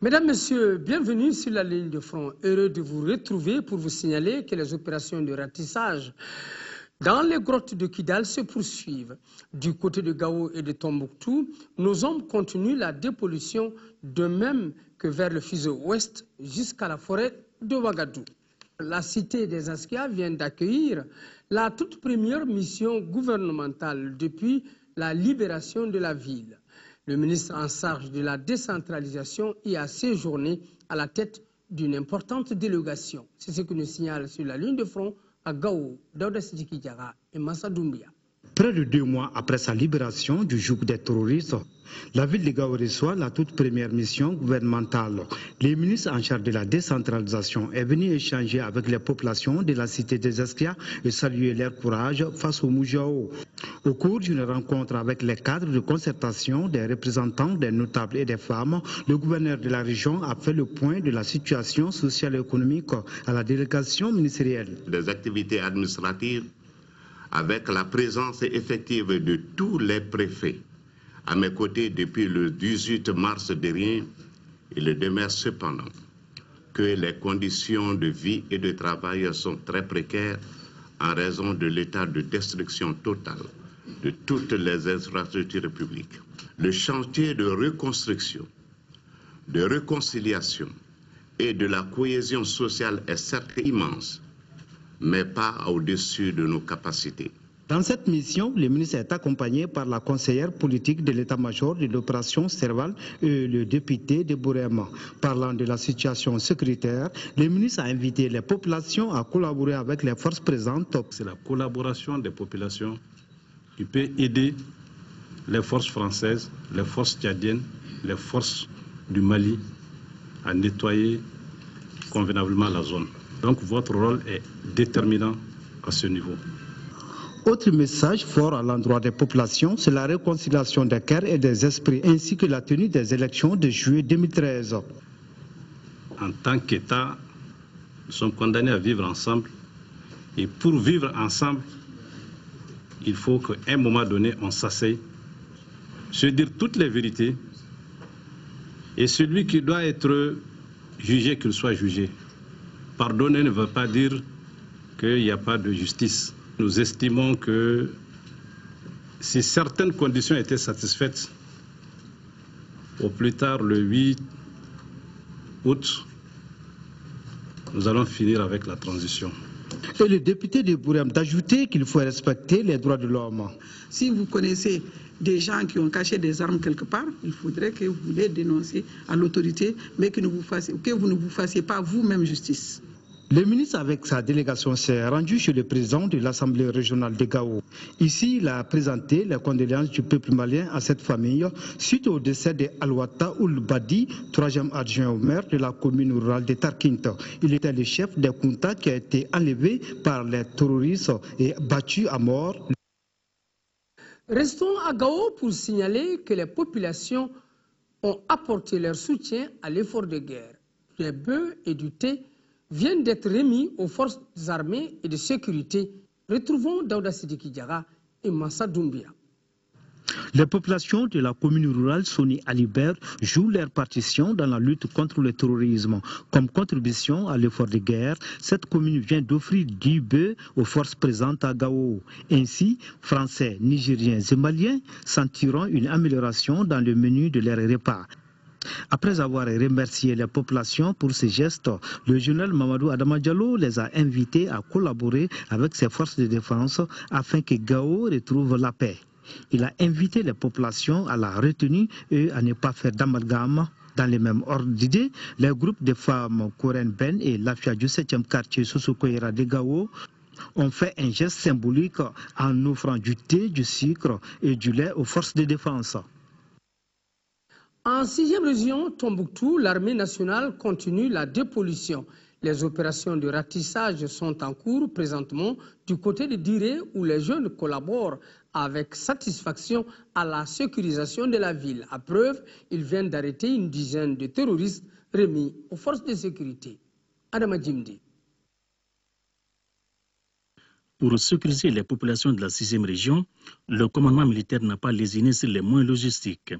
Mesdames, Messieurs, bienvenue sur la ligne de front. Heureux de vous retrouver pour vous signaler que les opérations de ratissage dans les grottes de Kidal se poursuivent. Du côté de Gao et de Tombouctou, nos hommes continuent la dépollution, de même que vers le fuseau ouest jusqu'à la forêt de Ouagadougou. La cité des Askia vient d'accueillir la toute première mission gouvernementale depuis la libération de la ville. Le ministre en charge de la décentralisation y a séjourné à la tête d'une importante délégation. C'est ce que nous signale sur la ligne de front à Gao, Daouda Sidiki Diarra et Massa Doumbia. Près de 2 mois après sa libération du joug des terroristes, la ville de Gao reçoit la toute première mission gouvernementale. Les ministres en charge de la décentralisation est venu échanger avec les populations de la cité des Askia et saluer leur courage face au Moujao. Au cours d'une rencontre avec les cadres de concertation, des représentants des notables et des femmes, le gouverneur de la région a fait le point de la situation sociale et économique à la délégation ministérielle. Des activités administratives avec la présence effective de tous les préfets à mes côtés depuis le 18 mars dernier. Il demeure cependant que les conditions de vie et de travail sont très précaires en raison de l'état de destruction totale de toutes les infrastructures publiques. Le chantier de reconstruction, de réconciliation et de la cohésion sociale est certes immense, mais pas au-dessus de nos capacités. Dans cette mission, le ministre est accompagné par la conseillère politique de l'état-major de l'opération Serval et le député de Bourema. Parlant de la situation sécuritaire, le ministre a invité les populations à collaborer avec les forces présentes. C'est la collaboration des populations qui peut aider les forces françaises, les forces tchadiennes, les forces du Mali à nettoyer convenablement la zone. Donc votre rôle est déterminant à ce niveau. Autre message fort à l'endroit des populations, c'est la réconciliation des cœurs et des esprits, ainsi que la tenue des élections de juillet 2013. En tant qu'État, nous sommes condamnés à vivre ensemble. Et pour vivre ensemble, il faut qu'à un moment donné, on s'asseye, se dire toutes les vérités. Et celui qui doit être jugé, qu'il soit jugé. Pardonner ne veut pas dire qu'il n'y a pas de justice. Nous estimons que si certaines conditions étaient satisfaites, au plus tard le 8 août, nous allons finir avec la transition. Et le député de Bourem d'ajouter qu'il faut respecter les droits de l'homme. Si vous connaissez des gens qui ont caché des armes quelque part, il faudrait que vous les dénonciez à l'autorité, mais que vous ne vous fassiez pas vous-même justice. Le ministre avec sa délégation s'est rendu chez le président de l'Assemblée régionale de Gao. Ici, il a présenté les condoléances du peuple malien à cette famille suite au décès de Alouata Oulbadi, 3e adjoint au maire de la commune rurale de Tarkinta. Il était le chef des Kunta qui a été enlevé par les terroristes et battu à mort. Restons à Gao pour signaler que les populations ont apporté leur soutien à l'effort de guerre. Des bœufs et du thé viennent d'être remis aux forces armées et de sécurité. Retrouvons Daouda Sidiki Diarra et Massa Doumbia. Les populations de la commune rurale Soni Alibert jouent leur partition dans la lutte contre le terrorisme. Comme contribution à l'effort de guerre, cette commune vient d'offrir 10 bœufs aux forces présentes à Gao. Ainsi, Français, Nigériens et Maliens sentiront une amélioration dans le menu de leurs repas. Après avoir remercié les populations pour ces gestes, le général Mamadou Adama Diallo les a invités à collaborer avec ses forces de défense afin que Gao retrouve la paix. Il a invité les populations à la retenue et à ne pas faire d'amalgame. Dans les mêmes ordres d'idées, les groupes de femmes Koren Ben et Lafia du 7e quartier Sosokoyera de Gao ont fait un geste symbolique en offrant du thé, du sucre et du lait aux forces de défense. En 6e région, Tombouctou, l'armée nationale continue la dépollution. Les opérations de ratissage sont en cours présentement du côté de Diré où les jeunes collaborent avec satisfaction à la sécurisation de la ville. À preuve, ils viennent d'arrêter une dizaine de terroristes remis aux forces de sécurité. Adama Djimdi. Pour sécuriser les populations de la 6e région, le commandement militaire n'a pas lésiné sur les moyens logistiques.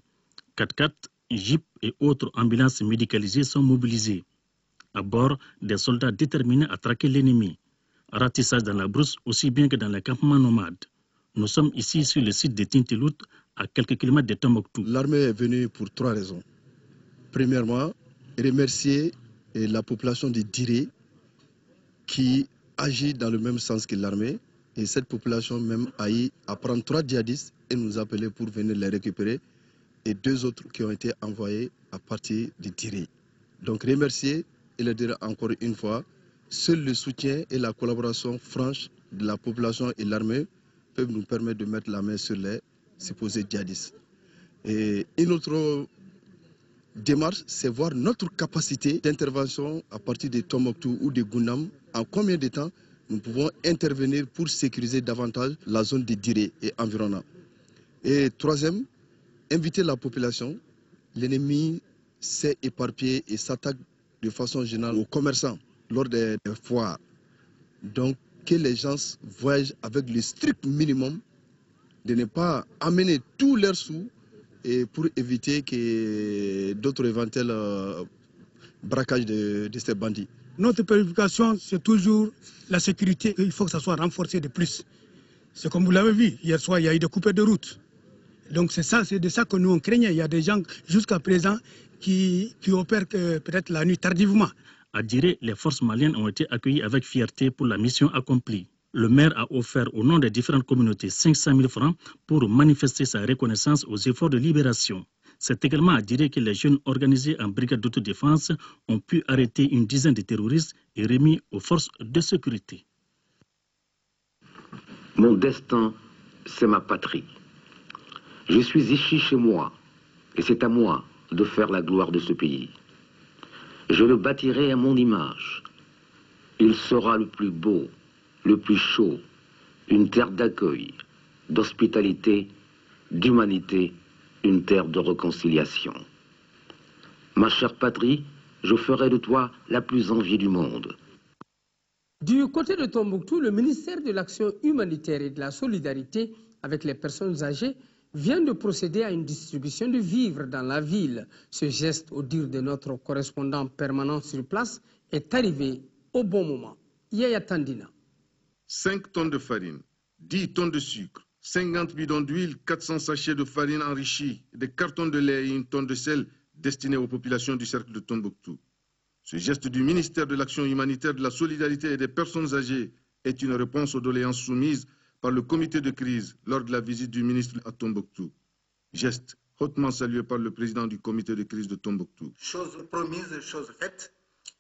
4x4 jeeps et autres ambulances médicalisées sont mobilisés. À bord, des soldats déterminés à traquer l'ennemi. Ratissage dans la brousse aussi bien que dans les campements nomades. Nous sommes ici sur le site de Tintilout, à quelques kilomètres de Tombouctou. L'armée est venue pour 3 raisons. Premièrement, remercier la population de Diré qui agit dans le même sens que l'armée. Et cette population même a eu à prendre 3 djihadistes et nous appeler pour venir les récupérer. Et 2 autres qui ont été envoyés à partir de Diré. Donc remercier et le dire encore une fois, seul le soutien et la collaboration franche de la population et l'armée peuvent nous permettre de mettre la main sur les supposés djihadistes. Et une autre démarche, c'est voir notre capacité d'intervention à partir de Tombouctou ou de Gounam, en combien de temps nous pouvons intervenir pour sécuriser davantage la zone de Diré et environnant. Et troisième, inviter la population. L'ennemi s'est éparpillé et s'attaque de façon générale aux commerçants lors des foires. Donc, que les gens voyagent avec le strict minimum, de ne pas amener tous leurs sous et pour éviter que d'autres éventuels braquages de ces bandits. Notre préoccupation, c'est toujours la sécurité. Il faut que ça soit renforcé de plus. C'est comme vous l'avez vu, hier soir, il y a eu des coupures de route. Donc c'est de ça que nous on craignait. Il y a des gens jusqu'à présent qui opèrent peut-être la nuit tardivement. À Diré, les forces maliennes ont été accueillies avec fierté pour la mission accomplie. Le maire a offert au nom des différentes communautés 500 000 francs pour manifester sa reconnaissance aux efforts de libération. C'est également à Diré que les jeunes organisés en brigade d'autodéfense ont pu arrêter une dizaine de terroristes et remis aux forces de sécurité. Mon destin, c'est ma patrie. Je suis ici chez moi et c'est à moi de faire la gloire de ce pays. Je le bâtirai à mon image. Il sera le plus beau, le plus chaud, une terre d'accueil, d'hospitalité, d'humanité, une terre de réconciliation. Ma chère patrie, je ferai de toi la plus enviée du monde. Du côté de Tombouctou, le ministère de l'Action humanitaire et de la solidarité avec les personnes âgées vient de procéder à une distribution de vivres dans la ville. Ce geste, au dire de notre correspondant permanent sur place, est arrivé au bon moment. Yaya Tandina. 5 tonnes de farine, 10 tonnes de sucre, 50 bidons d'huile, 400 sachets de farine enrichie, des cartons de lait et 1 tonne de sel destinés aux populations du cercle de Tombouctou. Ce geste du ministère de l'Action humanitaire, de la solidarité et des personnes âgées est une réponse aux doléances soumises par le comité de crise lors de la visite du ministre à Tombouctou. Geste hautement salué par le président du comité de crise de Tombouctou. Chose promise, chose faite.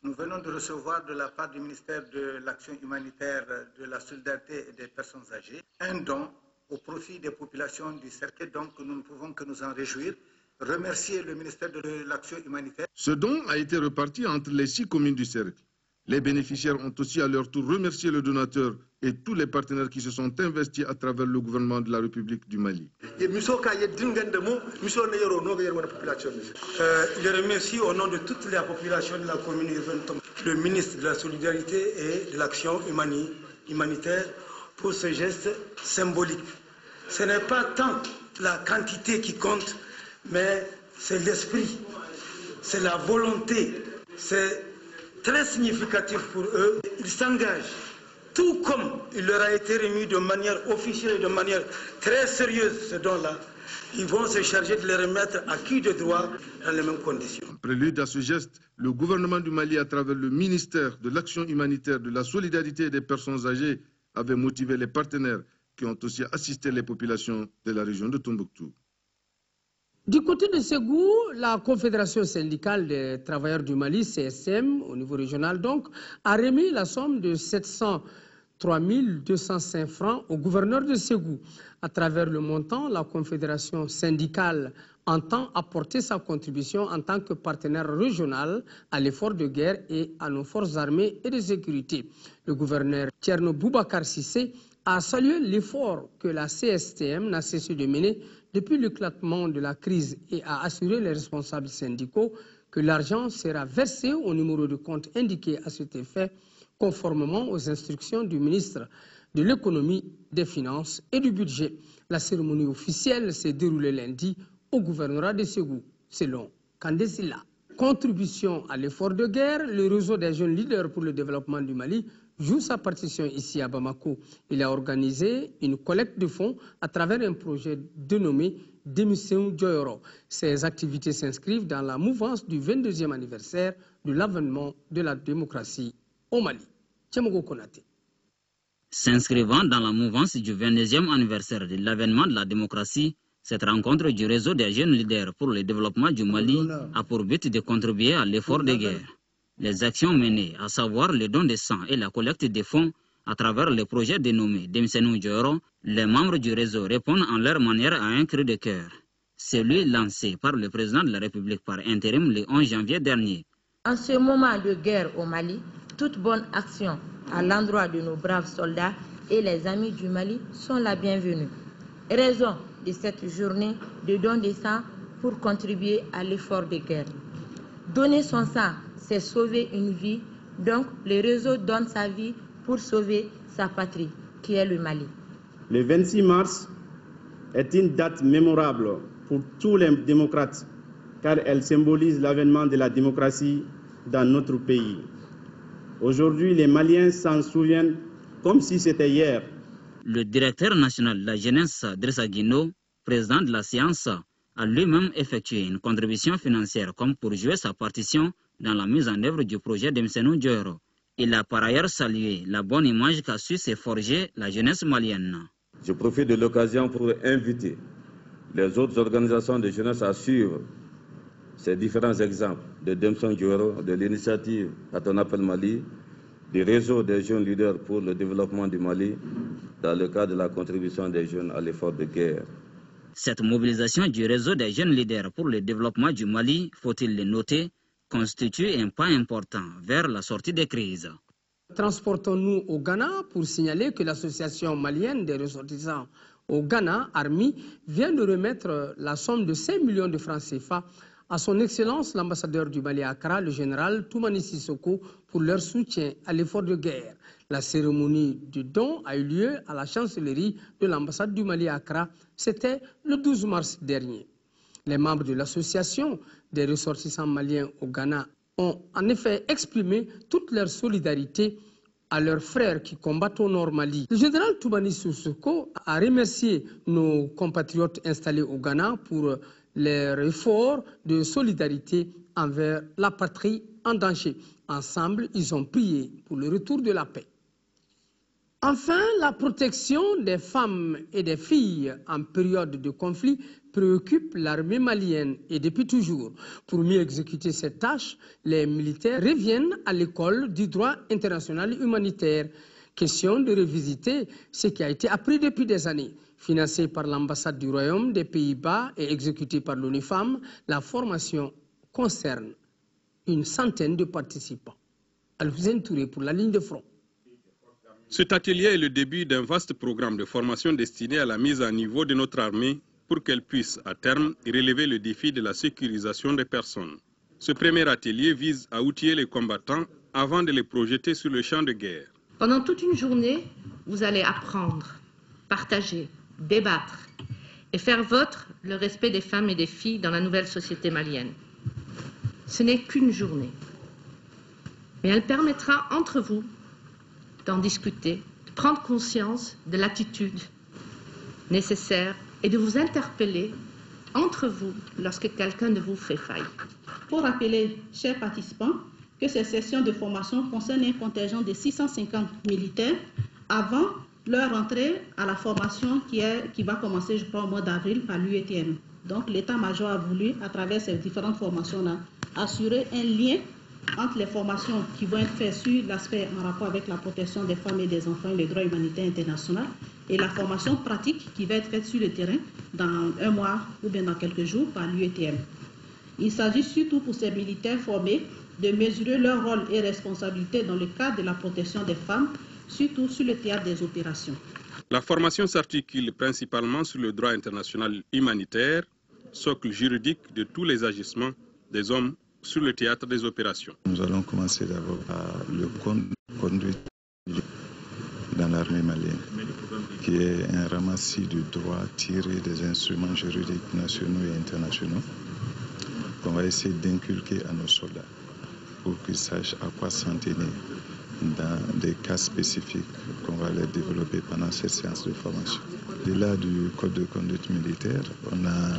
Nous venons de recevoir de la part du ministère de l'Action humanitaire, de la solidarité et des personnes âgées un don au profit des populations du cercle. Donc nous ne pouvons que nous en réjouir. Remercier le ministère de l'Action humanitaire. Ce don a été reparti entre les 6 communes du cercle. Les bénéficiaires ont aussi à leur tour remercié le donateur et tous les partenaires qui se sont investis à travers le gouvernement de la République du Mali. Je remercie au nom de toute la population de la commune urbaine le ministre de la Solidarité et de l'Action humanitaire pour ce geste symbolique. Ce n'est pas tant la quantité qui compte, mais c'est l'esprit, c'est la volonté, c'est très significatif pour eux. Ils s'engagent, tout comme il leur a été remis de manière officielle et de manière très sérieuse ce don-là. Ils vont se charger de les remettre à qui de droit dans les mêmes conditions. En prélude à ce geste, le gouvernement du Mali, à travers le ministère de l'Action humanitaire, de la solidarité et des personnes âgées, avait motivé les partenaires qui ont aussi assisté les populations de la région de Tombouctou. Du côté de Ségou, la Confédération syndicale des travailleurs du Mali, CSM, au niveau régional donc, a remis la somme de 703 205 francs au gouverneur de Ségou. À travers le montant, la Confédération syndicale entend apporter sa contribution en tant que partenaire régional à l'effort de guerre et à nos forces armées et de sécurité. Le gouverneur Thierno Boubacar Sissé a salué l'effort que la CSTM n'a cessé de mener depuis l'éclatement de la crise et a assuré les responsables syndicaux que l'argent sera versé au numéro de compte indiqué à cet effet, conformément aux instructions du ministre de l'économie, des finances et du budget. La cérémonie officielle s'est déroulée lundi au gouvernorat de Ségou, selon Kandesila. Contribution à l'effort de guerre, le réseau des jeunes leaders pour le développement du Mali joue sa partition ici à Bamako. Il a organisé une collecte de fonds à travers un projet dénommé Démission Djoyoro. Ces activités s'inscrivent dans la mouvance du 22e anniversaire de l'avènement de la démocratie au Mali. Tchemogo Konate. S'inscrivant dans la mouvance du 22e anniversaire de l'avènement de la démocratie, cette rencontre du réseau des jeunes leaders pour le développement du Mali a pour but de contribuer à l'effort de guerre. Les actions menées, à savoir le don de sang et la collecte des fonds à travers le projet dénommé Demsenou Djoro, les membres du réseau répondent en leur manière à un cri de cœur. Celui lancé par le président de la République par intérim le 11 janvier dernier. En ce moment de guerre au Mali, toute bonne action à l'endroit de nos braves soldats et les amis du Mali sont la bienvenue. Raison de cette journée de don de sang pour contribuer à l'effort de guerre. Donner son sang, c'est sauver une vie, donc le réseau donne sa vie pour sauver sa patrie, qui est le Mali. Le 26 mars est une date mémorable pour tous les démocrates, car elle symbolise l'avènement de la démocratie dans notre pays. Aujourd'hui, les Maliens s'en souviennent comme si c'était hier. Le directeur national de la jeunesse, Dressa Guino, président de la séance, a lui-même effectué une contribution financière comme pour jouer sa partition dans la mise en œuvre du projet de Demsenou Djoro. Il a par ailleurs salué la bonne image qu'a su se forger la jeunesse malienne. Je profite de l'occasion pour inviter les autres organisations de jeunesse à suivre ces différents exemples de Demsenou Djoro, de l'initiative à ton appel Mali, du réseau des jeunes leaders pour le développement du Mali, dans le cadre de la contribution des jeunes à l'effort de guerre. Cette mobilisation du réseau des jeunes leaders pour le développement du Mali, faut-il le noter, constitue un pas important vers la sortie des crises. Transportons-nous au Ghana pour signaler que l'association malienne des ressortissants au Ghana, ARMI, vient de remettre la somme de 5 millions de francs CFA à son Excellence l'ambassadeur du Mali à Accra, le général Toumani Sissoko, pour leur soutien à l'effort de guerre. La cérémonie du don a eu lieu à la chancellerie de l'ambassade du Mali à Accra. C'était le 12 mars dernier. Les membres de l'association des ressortissants maliens au Ghana ont en effet exprimé toute leur solidarité à leurs frères qui combattent au Nord Mali. Le général Toumani Sissoko a remercié nos compatriotes installés au Ghana pour leur effort de solidarité envers la patrie en danger. Ensemble, ils ont prié pour le retour de la paix. Enfin, la protection des femmes et des filles en période de conflit préoccupe l'armée malienne et depuis toujours. Pour mieux exécuter cette tâche, les militaires reviennent à l'école du droit international humanitaire. Question de revisiter ce qui a été appris depuis des années. Financée par l'ambassade du Royaume des Pays-Bas et exécutée par l'ONU-FEM, la formation concerne une centaine de participants. Al-Hussein Touré pour la ligne de front. Cet atelier est le début d'un vaste programme de formation destiné à la mise à niveau de notre armée pour qu'elle puisse, à terme, relever le défi de la sécurisation des personnes. Ce premier atelier vise à outiller les combattants avant de les projeter sur le champ de guerre. Pendant toute une journée, vous allez apprendre, partager, débattre et faire vôtre le respect des femmes et des filles dans la nouvelle société malienne. Ce n'est qu'une journée, mais elle permettra entre vous d'en discuter, de prendre conscience de l'attitude nécessaire et de vous interpeller entre vous lorsque quelqu'un de vous fait faille. Pour rappeler, chers participants, que ces sessions de formation concernent un contingent de 650 militaires avant leur entrée à la formation qui va commencer, je crois, au mois d'avril par l'UETM. Donc l'état-major a voulu, à travers ces différentes formations-là, assurer un lien entre les formations qui vont être faites sur l'aspect en rapport avec la protection des femmes et des enfants et le droit humanitaire international et la formation pratique qui va être faite sur le terrain dans un mois ou bien dans quelques jours par l'UETM. Il s'agit surtout pour ces militaires formés de mesurer leur rôle et responsabilité dans le cadre de la protection des femmes, surtout sur le théâtre des opérations. La formation s'articule principalement sur le droit international humanitaire, socle juridique de tous les agissements des hommes sur le théâtre des opérations. Nous allons commencer d'abord par le conduite dans l'armée malienne, qui est un ramassis de droits tirés des instruments juridiques nationaux et internationaux. qu'on va essayer d'inculquer à nos soldats pour qu'ils sachent à quoi s'en tenir dans des cas spécifiques qu'on va les développer pendant cette séance de formation. Au-delà du code de conduite militaire, on a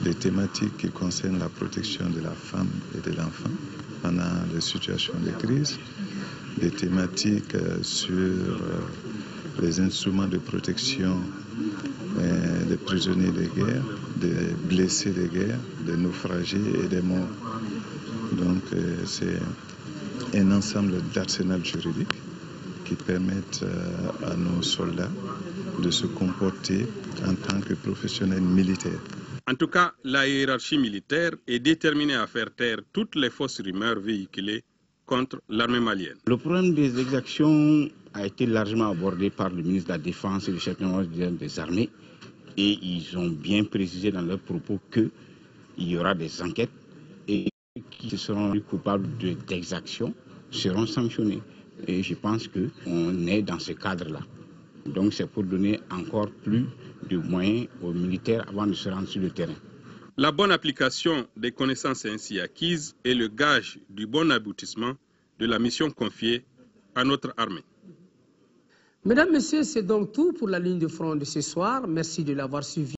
des thématiques qui concernent la protection de la femme et de l'enfant pendant les situations de crise, des thématiques sur les instruments de protection des prisonniers de guerre, des blessés de guerre, des naufragés et des morts. Donc c'est un ensemble d'arsenal juridiques qui permettent à nos soldats de se comporter en tant que professionnels militaires. En tout cas, la hiérarchie militaire est déterminée à faire taire toutes les fausses rumeurs véhiculées contre l'armée malienne. Le problème des exactions a été largement abordé par le ministre de la Défense et le chef des armées, et ils ont bien précisé dans leurs propos qu'il y aura des enquêtes et qui seront coupables d'exactions seront sanctionnés. Et je pense qu'on est dans ce cadre-là. Donc c'est pour donner encore plus de moyens aux militaires avant de se rendre sur le terrain. La bonne application des connaissances ainsi acquises est le gage du bon aboutissement de la mission confiée à notre armée. Mesdames, Messieurs, c'est donc tout pour la ligne de front de ce soir. Merci de l'avoir suivi.